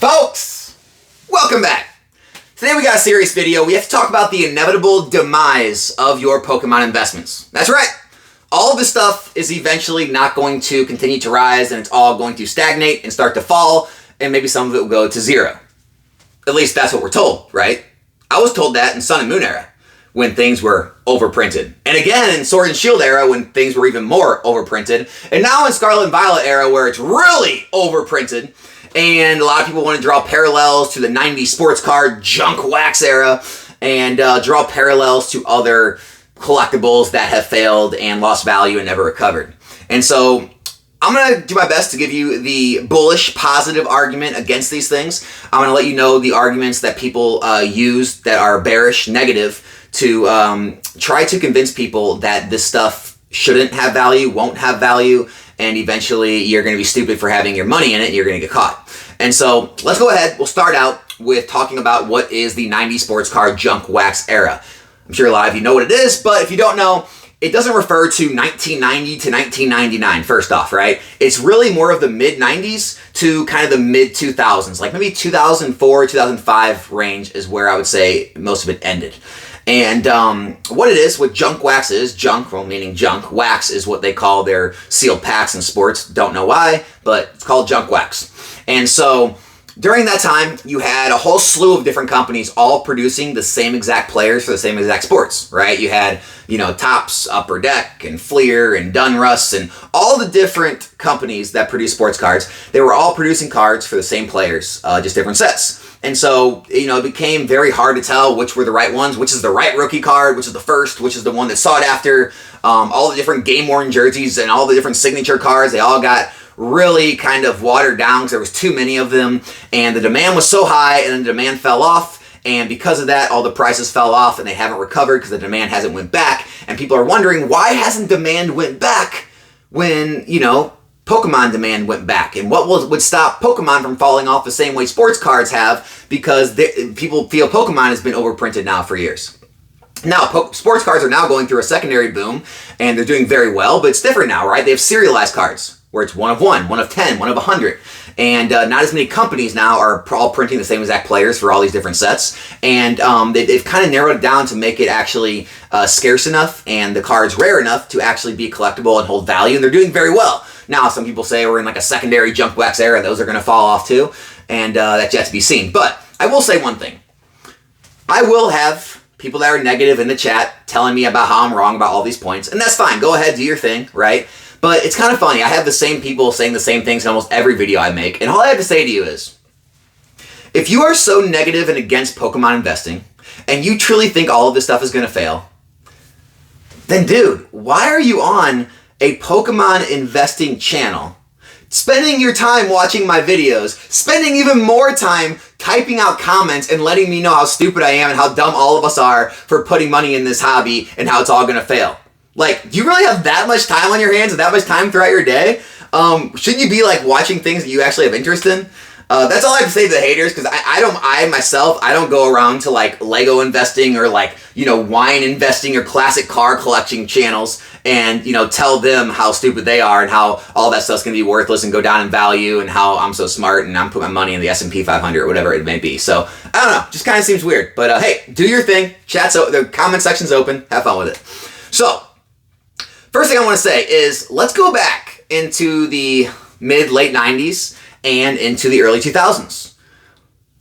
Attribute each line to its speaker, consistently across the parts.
Speaker 1: Folks, welcome back. Today we got a serious video. We have to talk about the inevitable demise of your Pokemon investments. That's right. All of this stuff is eventually not going to continue to rise, and it's all going to stagnate and start to fall, and maybe some of it will go to zero. At least that's what we're told, right? I was told that in Sun and Moon era, when things were overprinted. And again in Sword and Shield era, when things were even more overprinted. And now in Scarlet and Violet era, where it's really overprinted, and a lot of people want to draw parallels to the 90s sports card junk wax era, and draw parallels to other collectibles that have failed and lost value and never recovered. And so I'm going to do my best to give you the bullish, positive argument against these things. I'm going to let you know the arguments that people use that are bearish, negative, to try to convince people that this stuff shouldn't have value, won't have value, and eventually you're going to be stupid for having your money in it and you're going to get caught. And so let's go ahead. We'll start out with talking about what is the 90s sports card junk wax era. I'm sure a lot of you know what it is, but if you don't know, it doesn't refer to 1990 to 1999, first off, right? It's really more of the mid-90s to kind of the mid-2000s, like maybe 2004, 2005 range is where I would say most of it ended. And what it is, what junk wax is, junk, well, meaning junk, wax is what they call their sealed packs in sports. Don't know why, but it's called junk wax. And so during that time, you had a whole slew of different companies all producing the same exact players for the same exact sports, right? You had, Topps, Upper Deck, and Fleer, and Dunruss, and all the different companies that produce sports cards. They were all producing cards for the same players, just different sets. And so, it became very hard to tell which were the right ones, which is the right rookie card, which is the first, which is the one that's sought after. All the different game-worn jerseys and all the different signature cards, they all got really kind of watered down because there was too many of them, and the demand was so high, and then the demand fell off, and because of that, all the prices fell off, and they haven't recovered because the demand hasn't went back, and people are wondering, why hasn't demand went back when, Pokemon demand went back, and what would stop Pokemon from falling off the same way sports cards have, because people feel Pokemon has been overprinted now for years. Now, sports cards are now going through a secondary boom, and they're doing very well, but it's different now, right? They have serialized cards, where it's 1 of 1, 1 of 10, 1 of 100. And not as many companies now are all printing the same exact players for all these different sets. And they've kind of narrowed it down to make it actually scarce enough and the cards rare enough to actually be collectible and hold value. And they're doing very well. Now, some people say we're in like a secondary junk wax era. Those are going to fall off too. And that's yet to be seen. But I will say one thing. I will have people that are negative in the chat telling me about how I'm wrong about all these points. And that's fine. Go ahead, do your thing, right? But it's kind of funny. I have the same people saying the same things in almost every video I make. And all I have to say to you is, if you are so negative and against Pokemon investing, and you truly think all of this stuff is going to fail, then dude, why are you on a Pokemon investing channel, spending your time watching my videos, spending even more time typing out comments and letting me know how stupid I am and how dumb all of us are for putting money in this hobby and how it's all going to fail? Like, do you really have that much time on your hands and that much time throughout your day? Shouldn't you be like watching things that you actually have interest in? That's all I have to say to the haters, because I myself don't go around to like Lego investing or like, wine investing or classic car collection channels and, tell them how stupid they are and how all that stuff's going to be worthless and go down in value and how I'm so smart and I'm putting my money in the S&P 500 or whatever it may be. So, I don't know. Just kind of seems weird. But hey, do your thing. The comment section's open. Have fun with it. So, first thing I want to say is, let's go back into the mid-late 90s and into the early 2000s.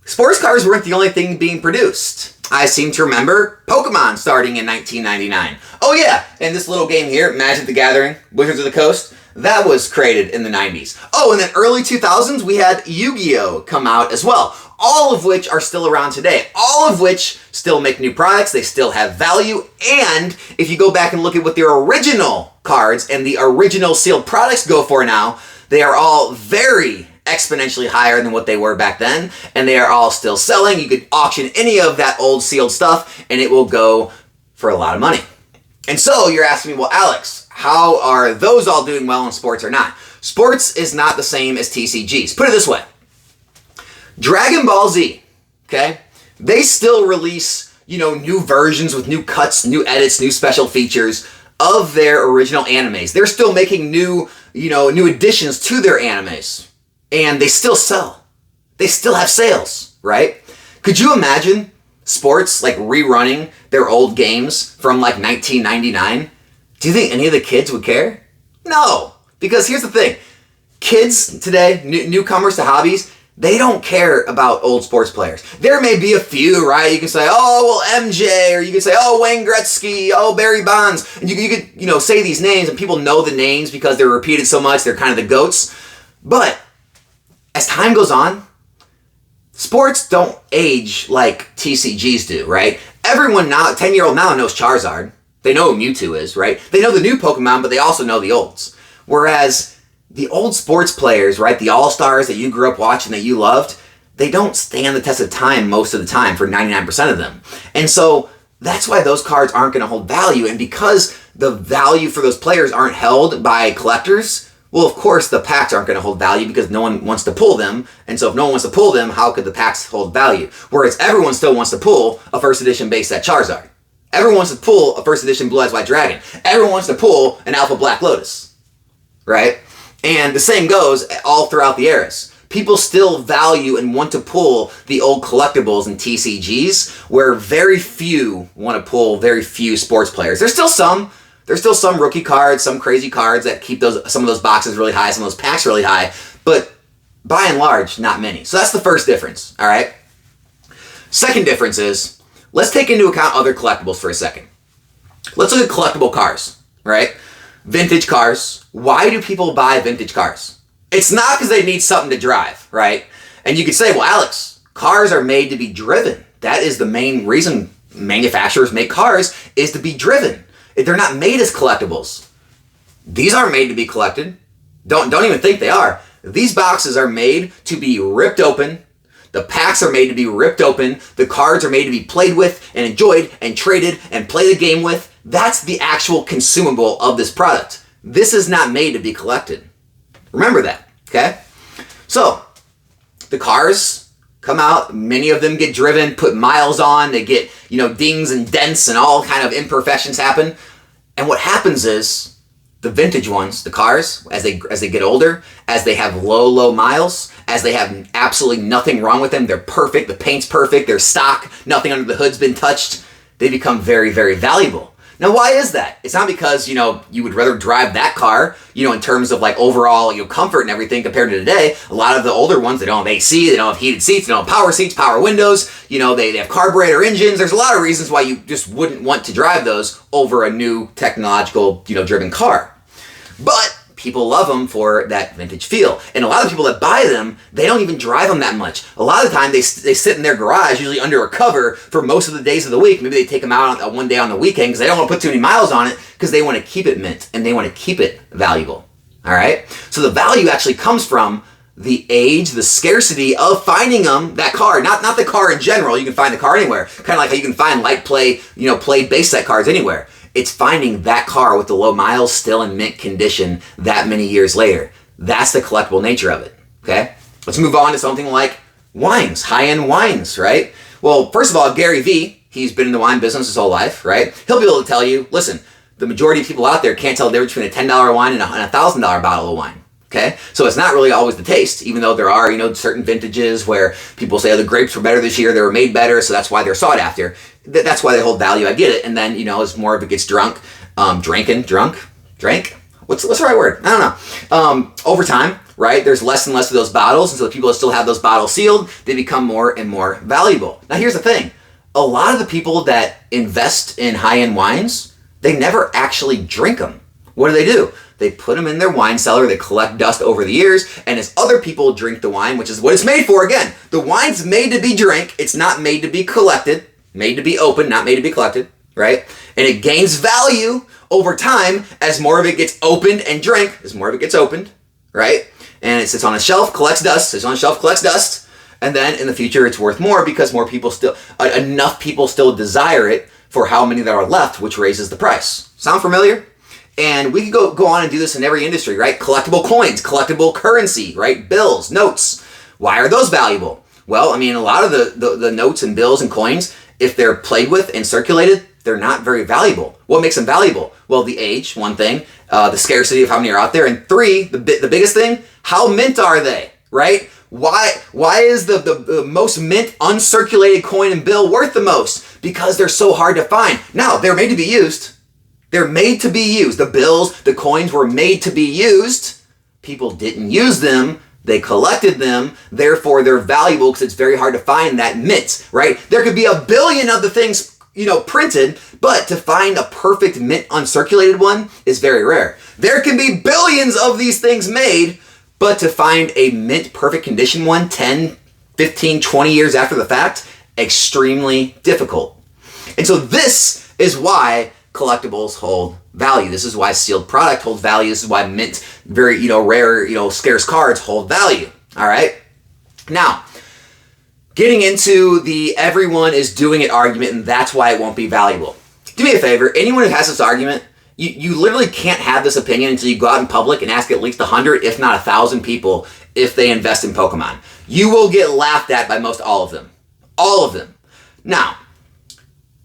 Speaker 1: Sports cards weren't the only thing being produced. I seem to remember Pokemon starting in 1999. Oh yeah, and this little game here, Magic the Gathering, Wizards of the Coast, that was created in the 90s. Oh, and then early 2000s, we had Yu-Gi-Oh! Come out as well. All of which are still around today. All of which still make new products. They still have value. And if you go back and look at what their original cards and the original sealed products go for now, they are all very exponentially higher than what they were back then. And they are all still selling. You could auction any of that old sealed stuff and it will go for a lot of money. And so you're asking me, well, Alex, how are those all doing well in sports or not? Sports is not the same as TCGs. Put it this way. Dragon Ball Z, okay? They still release, new versions with new cuts, new edits, new special features of their original animes. They're still making new additions to their animes. And they still sell. they still have sales, right? Could you imagine sports like rerunning their old games from like 1999? Do you think any of the kids would care? No, because here's the thing. Kids today, newcomers to hobbies, they don't care about old sports players. There may be a few, right? You can say, oh, well, MJ, or you can say, oh, Wayne Gretzky, oh, Barry Bonds. And you could, say these names, and people know the names because they're repeated so much, they're kind of the GOATs. But as time goes on, sports don't age like TCGs do, right? Everyone now, 10-year-old now knows Charizard. They know who Mewtwo is, right? They know the new Pokemon, but they also know the olds. Whereas the old sports players, right, the all-stars that you grew up watching that you loved, they don't stand the test of time most of the time for 99% of them. And so that's why those cards aren't going to hold value. And because the value for those players aren't held by collectors, well, of course, the packs aren't going to hold value because no one wants to pull them. And so if no one wants to pull them, how could the packs hold value? Whereas everyone still wants to pull a first edition base set Charizard. Everyone wants to pull a first edition Blue Eyes White Dragon. Everyone wants to pull an Alpha Black Lotus, right? And the same goes all throughout the eras. People still value and want to pull the old collectibles and TCGs, where very few want to pull very few sports players. There's still some rookie cards, some crazy cards that keep some of those boxes really high, some of those packs really high, but by and large, not many. So that's the first difference, all right? Second difference is, let's take into account other collectibles for a second. Let's look at collectible cars, right? Vintage cars. Why do people buy vintage cars? It's not because they need something to drive, right? And you could say, well, Alex, cars are made to be driven. That is the main reason manufacturers make cars, is to be driven. They're not made as collectibles. These aren't made to be collected. Don't even think they are. These boxes are made to be ripped open. The packs are made to be ripped open. The cards are made to be played with and enjoyed and traded and play the game with. That's the actual consumable of this product. This is not made to be collected. Remember that, okay? So, the cars come out, many of them get driven, put miles on, they get, dings and dents and all kind of imperfections happen. And what happens is, the vintage ones, the cars, as they get older, as they have low miles, as they have absolutely nothing wrong with them, they're perfect, the paint's perfect, they're stock, nothing under the hood's been touched, they become very, very valuable. Now, why is that? It's not because, you would rather drive that car, in terms of like overall, comfort and everything compared to today. A lot of the older ones, they don't have AC, they don't have heated seats, they don't have power seats, power windows, they have carburetor engines. There's a lot of reasons why you just wouldn't want to drive those over a new technological, driven car. But people love them for that vintage feel. And a lot of people that buy them, they don't even drive them that much. A lot of the time, they sit in their garage, usually under a cover, for most of the days of the week. Maybe they take them out on one day on the weekend because they don't want to put too many miles on it because they want to keep it mint and they want to keep it valuable. All right? So the value actually comes from the age, the scarcity of finding that car. Not the car in general. You can find the car anywhere. Kind of like how you can find light play, played base set cards anywhere. It's finding that car with the low miles still in mint condition that many years later. That's the collectible nature of it, okay? Let's move on to something like wines, high-end wines, right? Well, first of all, Gary Vee, he's been in the wine business his whole life, right? He'll be able to tell you, listen, the majority of people out there can't tell the difference between a $10 wine and a $1,000 bottle of wine. Okay, so it's not really always the taste, even though there are, certain vintages where people say, oh, the grapes were better this year, they were made better, so that's why they're sought after. That's why they hold value, I get it. And then, as more of it gets drank? What's the right word? I don't know. Over time, right, there's less and less of those bottles, and so the people that still have those bottles sealed, they become more and more valuable. Now, here's the thing. A lot of the people that invest in high-end wines, they never actually drink them. What do? They put them in their wine cellar, they collect dust over the years, and as other people drink the wine, which is what it's made for, again, the wine's made to be drank, it's not made to be collected, made to be open, not made to be collected, right? And it gains value over time as more of it gets opened and drank, as more of it gets opened, right? And it sits on a shelf, collects dust, and then in the future it's worth more because more people enough people still desire it for how many there are left, which raises the price. Sound familiar? And we could go on and do this in every industry, right? Collectible coins, collectible currency, right? Bills, notes. Why are those valuable? Well, a lot of the notes and bills and coins, if they're played with and circulated, they're not very valuable. What makes them valuable? Well, the age, one thing, the scarcity of how many are out there, and three, the biggest thing, how mint are they, right? Why is the most mint uncirculated coin and bill worth the most? Because they're so hard to find. Now, they're made to be used. They're made to be used. The bills, the coins were made to be used. People didn't use them. They collected them. Therefore, they're valuable because it's very hard to find that mint, right? There could be a billion of the things, printed, but to find a perfect mint uncirculated one is very rare. There can be billions of these things made, but to find a mint perfect condition one 10, 15, 20 years after the fact, extremely difficult. And so this is why collectibles hold value. This is why sealed product holds value. This is why mint, very, rare, scarce cards hold value. All right. Now, getting into the everyone is doing it argument, and that's why it won't be valuable. Do me a favor. Anyone who has this argument, you literally can't have this opinion until you go out in public and ask at least 100, if not 1,000 people if they invest in Pokemon. You will get laughed at by most all of them. All of them. Now,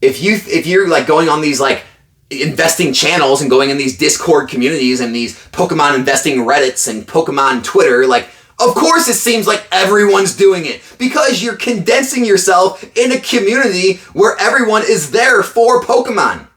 Speaker 1: if you're like going on these like investing channels and going in these Discord communities and these Pokemon investing Reddits and Pokemon Twitter, like, of course it seems like everyone's doing it because you're condensing yourself in a community where everyone is there for Pokemon.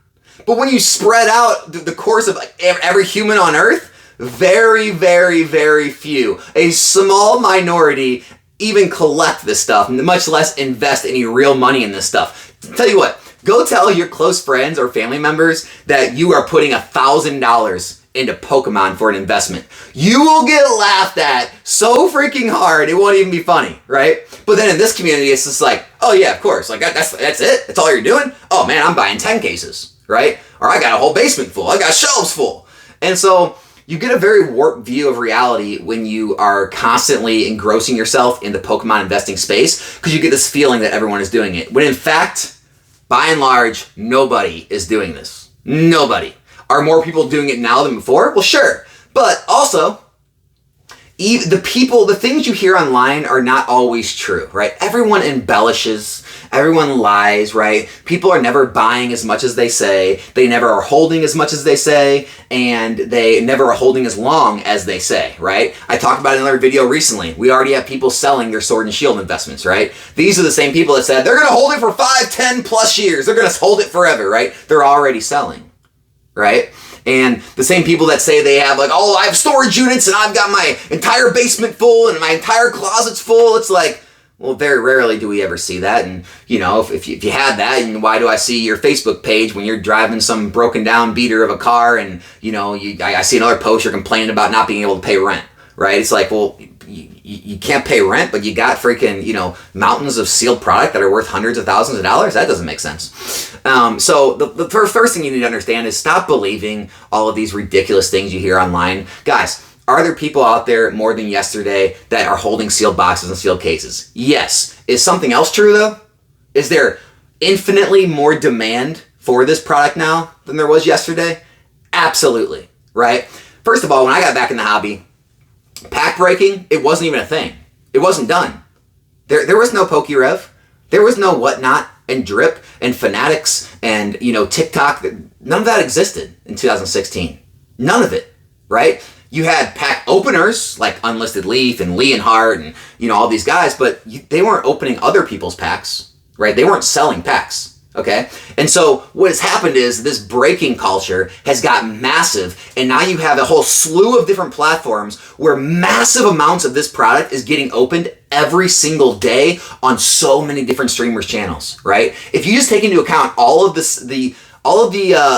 Speaker 1: But when you spread out the course of every human on Earth, very, very, very few, a small minority even collect this stuff, much less invest any real money in this stuff. Tell you what, go tell your close friends or family members that you are putting $1,000 into Pokemon for an investment. You will get laughed at so freaking hard, it won't even be funny, right? But then in this community, it's just like, oh yeah, of course, like that's it? That's all you're doing? Oh man, I'm buying 10 cases, right? Or I got a whole basement full, I got shelves full. And so you get a very warped view of reality when you are constantly engrossing yourself in the Pokemon investing space because you get this feeling that everyone is doing it. When in fact, by and large, nobody is doing this. Nobody. Are more people doing it now than before? Well, sure. But also, the things you hear online are not always true, right? Everyone embellishes, everyone lies, right? People are never buying as much as they say, they never are holding as much as they say, and they never are holding as long as they say, right? I talked about it in another video recently. We already have people selling their Sword and Shield investments, right? These are the same people that said they're going to hold it for 5, 10 plus years. They're going to hold it forever, right? They're already selling, right? And the same people that say they have like, oh, I have storage units and I've got my entire basement full and my entire closet's full. It's like, well, very rarely do we ever see that. And, if you had that, and why do I see your Facebook page when you're driving some broken down beater of a car and, I see another post you're complaining about not being able to pay rent, right? It's like, well, you can't pay rent, but you got freaking, mountains of sealed product that are worth hundreds of thousands of dollars. That doesn't make sense. So the first thing you need to understand is stop believing all of these ridiculous things you hear online. Guys, are there people out there more than yesterday that are holding sealed boxes and sealed cases? Yes. Is something else true though? Is there infinitely more demand for this product now than there was yesterday? Absolutely, right? First of all, when I got back in the hobby, pack breaking, it wasn't even a thing. It wasn't done. There was no PokeRev. There was no Whatnot and Drip and Fanatics and, TikTok. None of that existed in 2016. None of it, right? You had pack openers like Unlisted Leaf and Leonhardt and, all these guys, but they weren't opening other people's packs, right? They weren't selling packs. Okay? And so what has happened is this breaking culture has got massive, and now you have a whole slew of different platforms where massive amounts of this product is getting opened every single day on so many different streamers' channels, right? If you just take into account all of the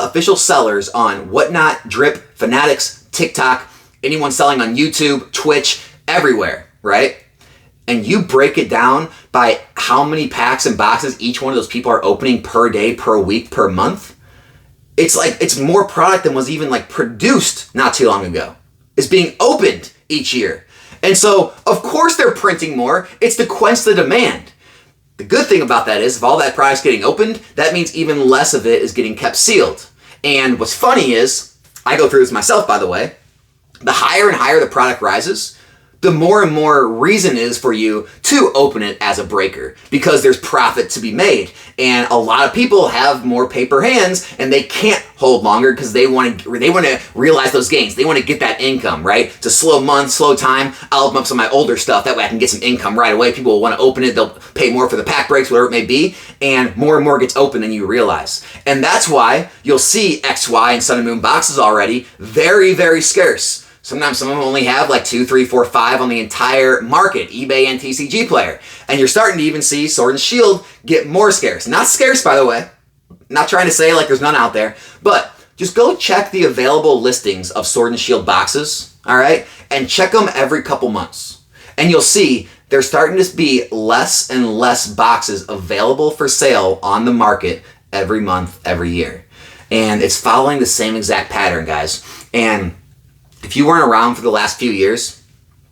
Speaker 1: official sellers on Whatnot, Drip, Fanatics, TikTok, anyone selling on YouTube, Twitch, everywhere, right? And you break it down by how many packs and boxes each one of those people are opening per day, per week, per month, it's like it's more product than was even like produced not too long ago. It's being opened each year. And so, of course they're printing more. It's to quench the demand. The good thing about that is if all that product's getting opened, that means even less of it is getting kept sealed. And what's funny is, I go through this myself, by the way, the higher and higher the product rises, the more and more reason is for you to open it as a breaker, because there's profit to be made. And a lot of people have more paper hands and they can't hold longer because they want to realize those gains. They want to get that income, right? It's a slow month, slow time. I'll open up some of my older stuff. That way I can get some income right away. People will want to open it. They'll pay more for the pack breaks, whatever it may be. And more gets open than you realize. And that's why you'll see X, Y, and Sun and Moon boxes already very, very scarce. Sometimes some of them only have like 2, 3, 4, 5 on the entire market, eBay and TCG Player. And you're starting to even see Sword and Shield get more scarce. Not scarce, by the way. Not trying to say like there's none out there, but just go check the available listings of Sword and Shield boxes, all right? And check them every couple months. And you'll see there's starting to be less and less boxes available for sale on the market every month, every year. And it's following the same exact pattern, guys. And if you weren't around for the last few years,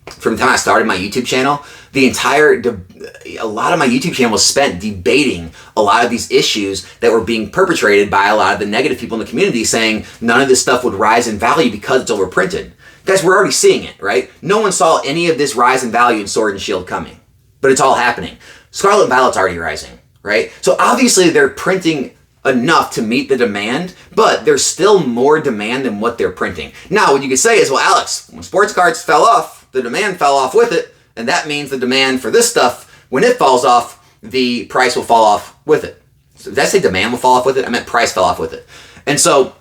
Speaker 1: from the time I started my YouTube channel, a lot of my YouTube channel was spent debating a lot of these issues that were being perpetrated by a lot of the negative people in the community, saying none of this stuff would rise in value because it's overprinted. Guys, we're already seeing it, right? No one saw any of this rise in value in Sword and Shield coming, but it's all happening. Scarlet and Violet's already rising, right? So obviously they're printing enough to meet the demand, but there's still more demand than what they're printing. Now, what you could say is, well, Alex, when sports cards fell off, the demand fell off with it, and that means the demand for this stuff, when it falls off, the price will fall off with it. So did I say demand will fall off with it? I meant price fell off with it. And so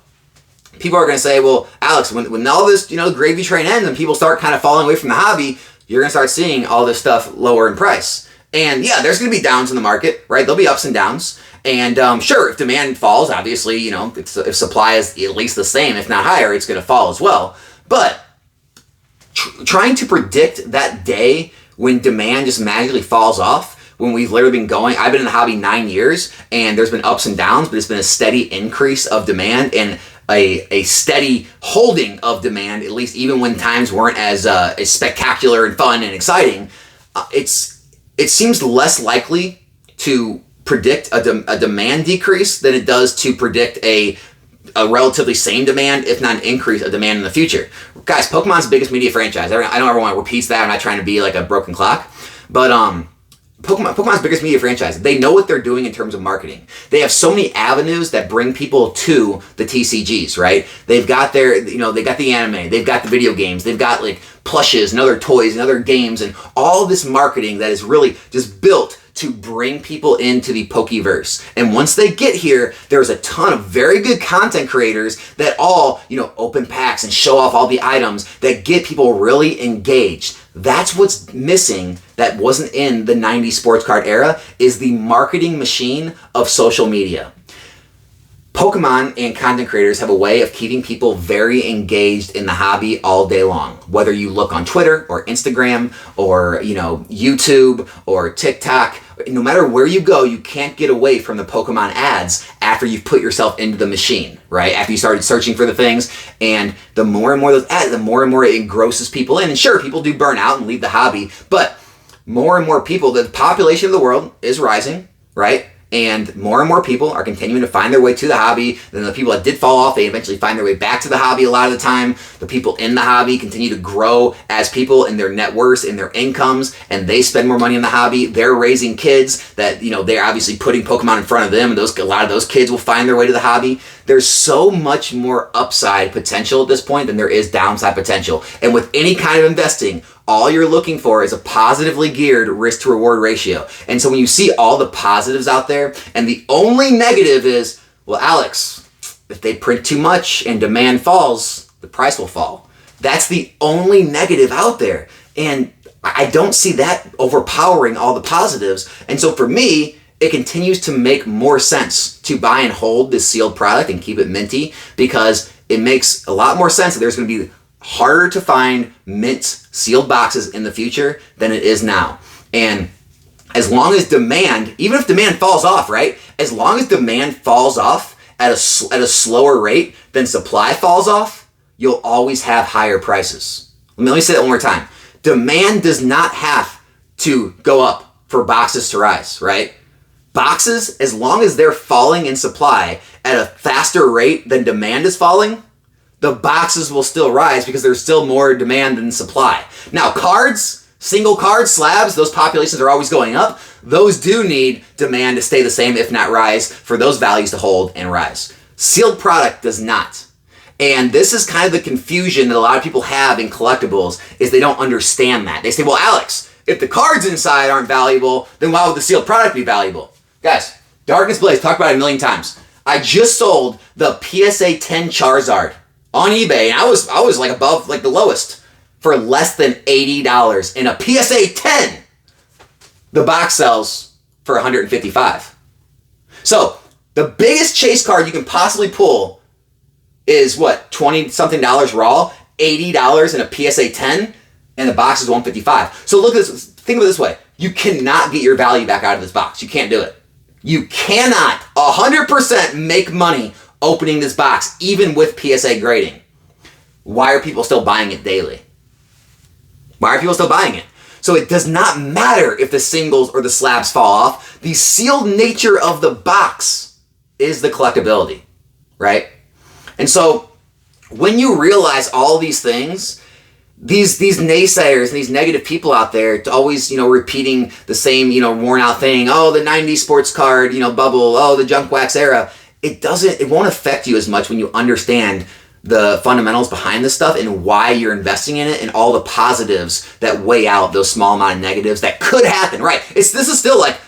Speaker 1: people are going to say, well, Alex, when all this, gravy train ends and people start kind of falling away from the hobby, you're going to start seeing all this stuff lower in price. And yeah, there's going to be downs in the market, right? There'll be ups and downs. And sure, if demand falls, obviously, if supply is at least the same, if not higher, it's going to fall as well. But trying to predict that day when demand just magically falls off, when we've literally been going, I've been in the hobby 9 years, and there's been ups and downs, but it's been a steady increase of demand and a steady holding of demand, at least even when times weren't as spectacular and fun and exciting. It seems less likely to predict a demand decrease than it does to predict a relatively same demand, if not an increase of demand in the future. Guys, Pokemon's biggest media franchise. I don't ever want to repeat that. I'm not trying to be like a broken clock. But Pokemon's biggest media franchise. They know what they're doing in terms of marketing. They have so many avenues that bring people to the TCGs, right? They've got they got the anime, they've got the video games, they've got like plushes and other toys and other games and all this marketing that is really just built to bring people into the Pokeverse. And once they get here, there's a ton of very good content creators that all, open packs and show off all the items that get people really engaged. That's what's missing that wasn't in the 90s sports card era, is the marketing machine of social media. Pokemon and content creators have a way of keeping people very engaged in the hobby all day long. Whether you look on Twitter or Instagram or, YouTube or TikTok, no matter where you go, you can't get away from the Pokemon ads after you've put yourself into the machine, right? After you started searching for the things, and the more and more those ads, the more and more it engrosses people in. And sure, people do burn out and leave the hobby, but more and more people, the population of the world is rising, right? And more people are continuing to find their way to the hobby. Then the people that did fall off, they eventually find their way back to the hobby a lot of the time. The people in the hobby continue to grow as people in their net worths, in their incomes, and they spend more money in the hobby. They're raising kids that, they're obviously putting Pokemon in front of them, and a lot of those kids will find their way to the hobby. There's so much more upside potential at this point than there is downside potential. And with any kind of investing, all you're looking for is a positively geared risk to reward ratio. And so when you see all the positives out there, and the only negative is, well, Alex, if they print too much and demand falls, the price will fall. That's the only negative out there. And I don't see that overpowering all the positives. And so for me, it continues to make more sense to buy and hold this sealed product and keep it minty, because it makes a lot more sense that there's going to be harder to find mint sealed boxes in the future than it is now. And as long as demand, even if demand falls off, right? As long as demand falls off at a slower rate than supply falls off, you'll always have higher prices. Let me say that one more time. Demand does not have to go up for boxes to rise, right? Boxes, as long as they're falling in supply at a faster rate than demand is falling, the boxes will still rise because there's still more demand than supply. Now, cards, single card slabs, those populations are always going up. Those do need demand to stay the same, if not rise, for those values to hold and rise. Sealed product does not. And this is kind of the confusion that a lot of people have in collectibles, is they don't understand that. They say, well, Alex, if the cards inside aren't valuable, then why would the sealed product be valuable? Guys, Darkness Blaze, talked about it a million times. I just sold the PSA 10 Charizard on eBay, and I was like above, like the lowest, for less than $80. And a PSA 10, the box sells for $155. So the biggest chase card you can possibly pull is what, 20 something dollars raw, $80 in a PSA 10, and the box is $155. So look at this, think of it this way. You cannot get your value back out of this box. You can't do it. You cannot 100% make money opening this box, even with PSA grading. Why are people still buying it daily? Why are people still buying it? So it does not matter if the singles or the slabs fall off. The sealed nature of the box is the collectability, right? And so when you realize all these things, these naysayers and these negative people out there always, repeating the same, worn out thing. Oh, the 90s sports card, bubble. Oh, the junk wax era. It won't affect you as much when you understand the fundamentals behind this stuff and why you're investing in it and all the positives that weigh out those small amount of negatives that could happen, right? This is still like,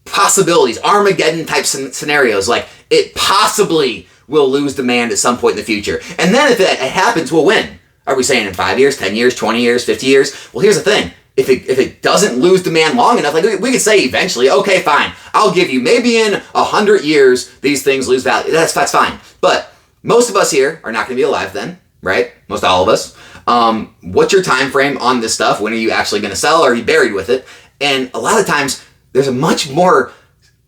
Speaker 1: possibilities, Armageddon type scenarios. Like, it possibly will lose demand at some point in the future. And then if it happens, we'll win. Are we saying in 5 years, 10 years, 20 years, 50 years? Well, here's the thing. If it doesn't lose demand long enough, like we could say eventually, okay, fine, I'll give you, maybe in 100 years, these things lose value. That's fine. But most of us here are not going to be alive then, right? Most all of us. What's your time frame on this stuff? When are you actually going to sell? Or are you buried with it? And a lot of times, there's a much more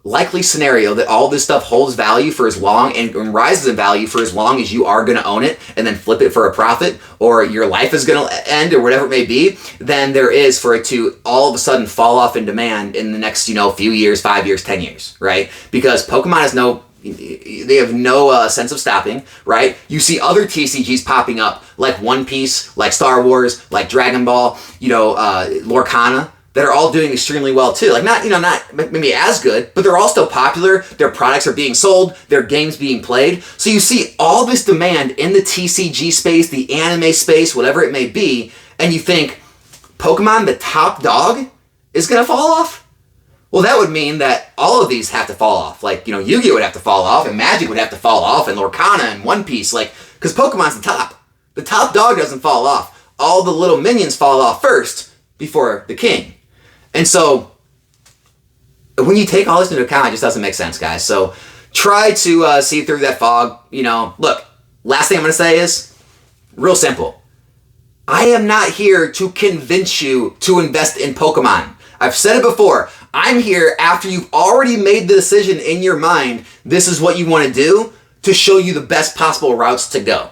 Speaker 1: likely scenario that all this stuff holds value for as long and rises in value for as long as you are going to own it and then flip it for a profit, or your life is going to end, or whatever it may be, than there is for it to all of a sudden fall off in demand in the next, few years, 5 years, 10 years, right? Because Pokemon they have no sense of stopping, right? You see other TCGs popping up, like One Piece, like Star Wars, like Dragon Ball, Lorcana, that are all doing extremely well too. Like not maybe as good, but they're all still popular. Their products are being sold. Their games being played. So you see all this demand in the TCG space, the anime space, whatever it may be, and you think, Pokemon, the top dog, is going to fall off? Well, that would mean that all of these have to fall off. Like, Yu-Gi-Oh! Would have to fall off, and Magic would have to fall off, and Lorcana and One Piece, because Pokemon's the top. The top dog doesn't fall off. All the little minions fall off first before the king. And so, when you take all this into account, it just doesn't make sense, guys. So, try to see through that fog. Look, last thing I'm going to say is, real simple. I am not here to convince you to invest in Pokemon. I've said it before. I'm here after you've already made the decision in your mind, this is what you want to do, to show you the best possible routes to go.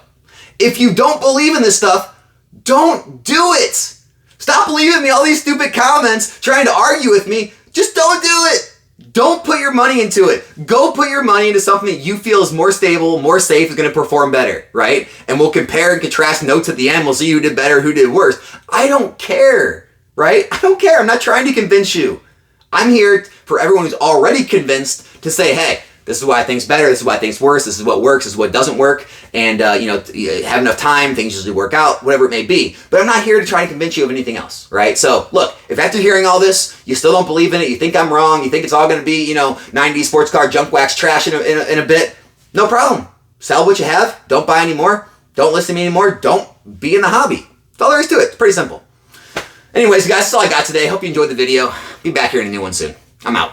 Speaker 1: If you don't believe in this stuff, don't do it. Stop leaving me all these stupid comments trying to argue with me. Just don't do it. Don't put your money into it. Go put your money into something that you feel is more stable, more safe, is going to perform better, right? And we'll compare and contrast notes at the end. We'll see who did better, who did worse. I don't care, right? I don't care. I'm not trying to convince you. I'm here for everyone who's already convinced to say, hey, this is why I think's better, this is why I think's worse, this is what works, this is what doesn't work, and you have enough time, things usually work out, whatever it may be. But I'm not here to try to convince you of anything else, right? So, look, if after hearing all this, you still don't believe in it, you think I'm wrong, you think it's all going to be, 90s sports car junk wax trash in a bit, no problem. Sell what you have, don't buy anymore, don't listen to me anymore, don't be in the hobby. That's all there is to it. It's pretty simple. Anyways, guys, that's all I got today. Hope you enjoyed the video. Be back here in a new one soon. I'm out.